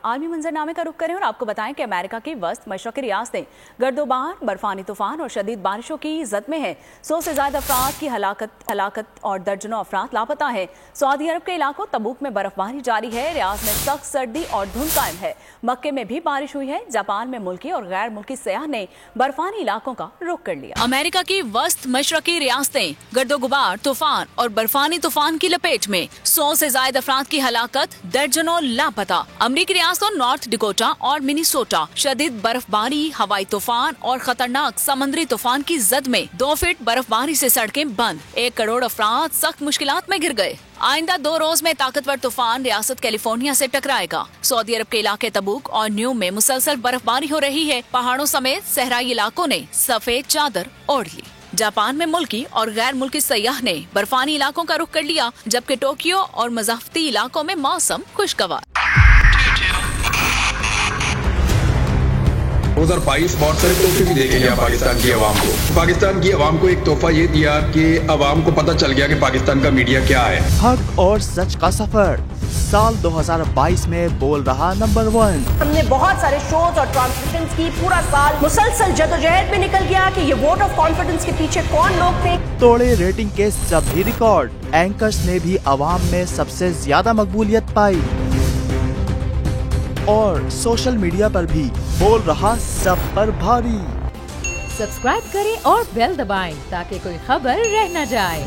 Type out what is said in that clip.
आलमी मंजरनामे का रुख करें और आपको बताएं कि अमेरिका की वस्त मशरक़ी रियासतें गर्दोबहार, बर्फानी तूफान और शदीद बारिशों की जद में है। 100 से ज्यादा अफराद की हलाकत और दर्जनों अफराद लापता हैं। सऊदी अरब के इलाकों तबूक में बर्फबारी जारी है। रियाद में सख्त सर्दी और धुंध कायम है। मक्के में भी बारिश हुई है। जापान में मुल्की और गैर मुल्की सयाह ने बर्फानी इलाकों का रुख कर लिया। अमेरिका की वस्त मशरक़ी रियासतें गर्दोगुबार, तूफान और बर्फानी तूफान की लपेट में 100 से ज्यादा अफराद की हलाकत, दर्जनों लापता। अमरीकी रियासतों नॉर्थ डिकोटा और मिनीसोटा शदीद बर्फबारी, हवाई तूफान और खतरनाक समुद्री तूफान की जद में 2 फीट बर्फबारी से सड़कें बंद। 1 करोड़ अफराद सख्त मुश्किलात में घिर गए। आइंदा 2 रोज में ताकतवर तूफान रियासत कैलिफोर्निया से टकराएगा। सऊदी अरब के इलाके तबूक और न्यू में मुसलसल बर्फबारी हो रही है। पहाड़ों समेत सहराई इलाकों ने सफेद चादर ओढ़ ली। जापान में मुल्की और गैर मुल्की सयाह ने बर्फानी इलाकों का रुख कर लिया, जबकि टोक्यो और मज़ाफ़ती इलाकों में मौसम खुशगवार। 2022 बहुत सारे तोहफे भी देके गया पाकिस्तान की आवाम को। पाकिस्तान की आवाम को एक तोहफा ये दिया कि आवाम को पता चल गया कि पाकिस्तान का मीडिया क्या है। हक और सच का सफर साल 2022 में बोल रहा नंबर 1। हमने बहुत सारे शोज और ट्रांसमिशंस की। पूरा साल मुसलसल जदोजहद में निकल गया कि ये वोट ऑफ कॉन्फिडेंस के पीछे कौन लोग थे। तोड़े रेटिंग के सभी रिकॉर्ड। एंकर्स ने भी आवाम में सबसे ज्यादा मकबूलियत पाई और सोशल मीडिया पर भी बोल रहा सब पर भारी। सब्सक्राइब करें और बेल दबाएं ताकि कोई खबर रह न जाए।